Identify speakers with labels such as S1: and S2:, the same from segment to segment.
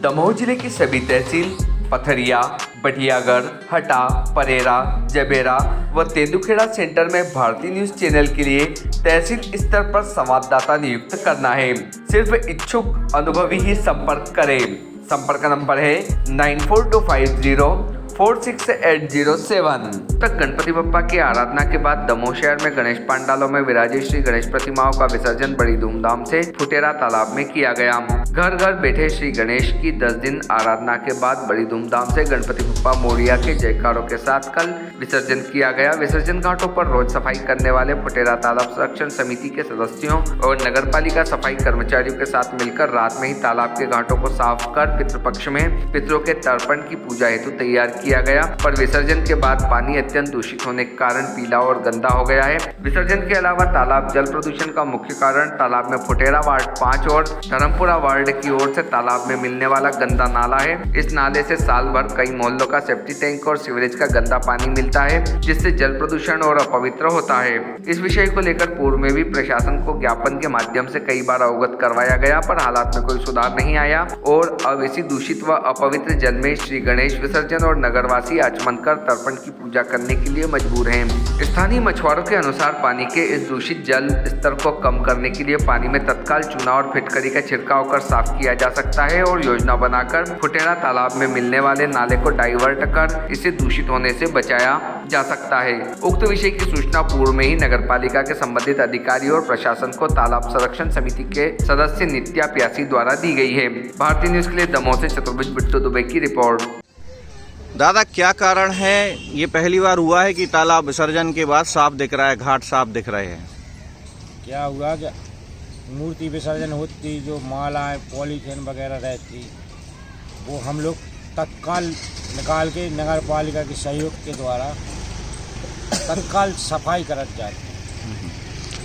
S1: दमोह जिले की सभी तहसील पथरिया, बढ़ियागढ़, हटा, परेरा, जबेरा व तेंदुखेड़ा सेंटर में भारतीय न्यूज चैनल के लिए तहसील स्तर पर संवाददाता नियुक्त करना है। सिर्फ इच्छुक अनुभवी ही संपर्क करें। संपर्क नंबर है 9425046807। तक गणपति बप्पा की आराधना के बाद दमोह शहर में गणेश पंडालों में विराजित श्री गणेश प्रतिमाओं का विसर्जन बड़ी धूमधाम से फुटेरा तालाब में किया गया। घर घर बैठे श्री गणेश की 10 दिन आराधना के बाद बड़ी धूमधाम से गणपति बप्पा मोरिया के जयकारों के साथ कल विसर्जन किया गया। विसर्जन घाटों पर रोज सफाई करने वाले फुटेरा तालाब संरक्षण समिति के सदस्यों और नगर पालिका सफाई कर्मचारियों के साथ मिलकर रात में ही तालाब के घाटों को साफ कर पितृपक्ष में पितरों के तर्पण की पूजा हेतु तैयार किया गया। पर विसर्जन के बाद पानी अत्यंत दूषित होने के कारण पीला और गंदा हो गया है। विसर्जन के अलावा तालाब जल प्रदूषण का मुख्य कारण तालाब में फुटेरा वार्ड 5 और धर्मपुरा वार्ड की ओर से तालाब में मिलने वाला गंदा नाला है। इस नाले से साल भर कई मोहल्लों का सेप्टिक टैंक और सीवरेज का गंदा पानी मिलता है, जिससे जल प्रदूषण और अपवित्र होता है। इस विषय को लेकर पूर्व में भी प्रशासन को ज्ञापन के माध्यम से कई बार अवगत करवाया गया, पर हालात में कोई सुधार नहीं आया और अब इसी दूषित व अपवित्र जल में श्री गणेश विसर्जन और नगरवासी आचमन कर तर्पण की पूजा करने के लिए मजबूर हैं। स्थानीय मछुआरों के अनुसार पानी के इस दूषित जल स्तर को कम करने के लिए पानी में तत्काल चूना और फिटकरी का छिड़काव कर साफ किया जा सकता है और योजना बनाकर फुटेरा तालाब में मिलने वाले नाले को डाइवर्ट कर इसे दूषित होने से बचाया जा सकता है। उक्त विषय की सूचना पूर्व में ही नगर पालिका के संबंधित अधिकारी और प्रशासन को तालाब संरक्षण समिति के सदस्य नित्या प्यासी द्वारा दी गई है। भारतीय न्यूज के लिए दमोह से चतुर्भुज बिट्टू दुबे की रिपोर्ट।
S2: दादा, क्या कारण है? ये पहली बार हुआ है कि तालाब विसर्जन के बाद साफ दिख रहा है, घाट साफ दिख रहे हैं।
S3: क्या हुआ कि मूर्ति विसर्जन होती, जो मालाएं पॉलीथीन वगैरह रहती, वो हम लोग तत्काल निकाल के नगर पालिका के सहयोग के द्वारा तत्काल सफाई करत जाती।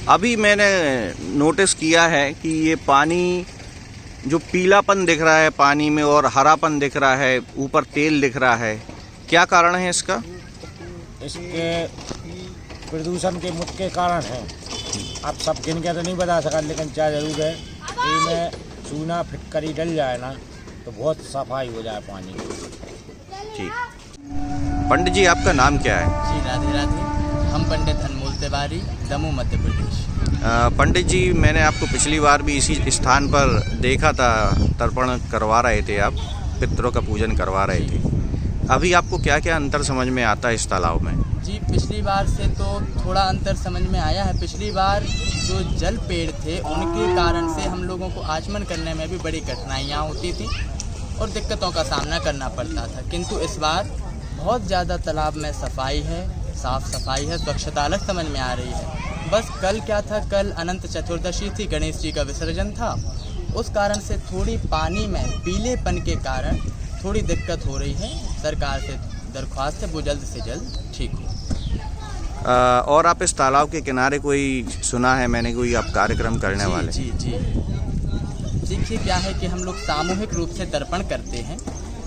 S2: अभी मैंने नोटिस किया है कि ये पानी जो पीलापन दिख रहा है पानी में और हरापन दिख रहा है, ऊपर तेल दिख रहा है, क्या कारण है इसका?
S3: इसके प्रदूषण के मुख्य कारण हैं। अब सब गिन के तो नहीं बता सका, लेकिन क्या जरूर है कि में चूना फिटकरी डल जाए ना तो बहुत सफाई हो जाए पानी की।
S2: ठीक। पंडित जी, आपका नाम क्या है?
S4: जी राधे राधे। हम पंडित अनमोल तिवारी, दमोह मध्य प्रदेश।
S2: पंडित जी, मैंने आपको पिछली बार भी इसी स्थान पर देखा था, तर्पण करवा रहे थे आप, पितरों का पूजन करवा रहे थे। अभी आपको क्या क्या अंतर समझ में आता है इस तालाब में?
S4: जी, पिछली बार से तो थोड़ा अंतर समझ में आया है। पिछली बार जो जल पेड़ थे उनके कारण से हम लोगों को आचमन करने में भी बड़ी कठिनाइयाँ होती थी और दिक्कतों का सामना करना पड़ता था, किंतु इस बार बहुत ज़्यादा तालाब में सफाई है, साफ़ सफाई है, स्वच्छता अलग समझ में आ रही है। बस कल क्या था, कल अनंत चतुर्दशी थी, गणेश जी का विसर्जन था, उस कारण से थोड़ी पानी में पीलेपन के कारण थोड़ी दिक्कत हो रही है। सरकार से दरख्वास्त है वो जल्द से जल्द ठीक हो।
S2: और आप इस तालाब के किनारे कोई सुना है मैंने, कोई आप कार्यक्रम करने वाले?
S4: जी जी। देखिए, क्या है कि हम लोग सामूहिक रूप से तर्पण करते हैं।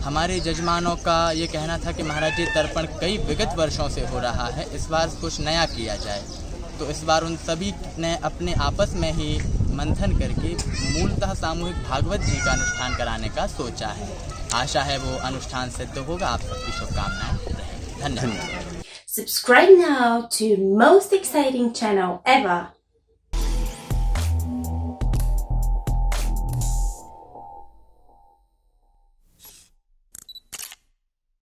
S4: हमारे जजमानों का ये कहना था कि महाराज जी, तर्पण कई विगत वर्षों से हो रहा है, इस बार कुछ नया किया जाए। तो इस बार उन सभी ने अपने आपस में ही मंथन करके मूलतः सामूहिक भागवत जी का अनुष्ठान कराने का सोचा है। आशा है वो अनुष्ठान सिद्ध होगा। आप सबकी शुभकामनाएं रहेंगी। धन्यवाद।
S5: Subscribe now to most exciting channel ever.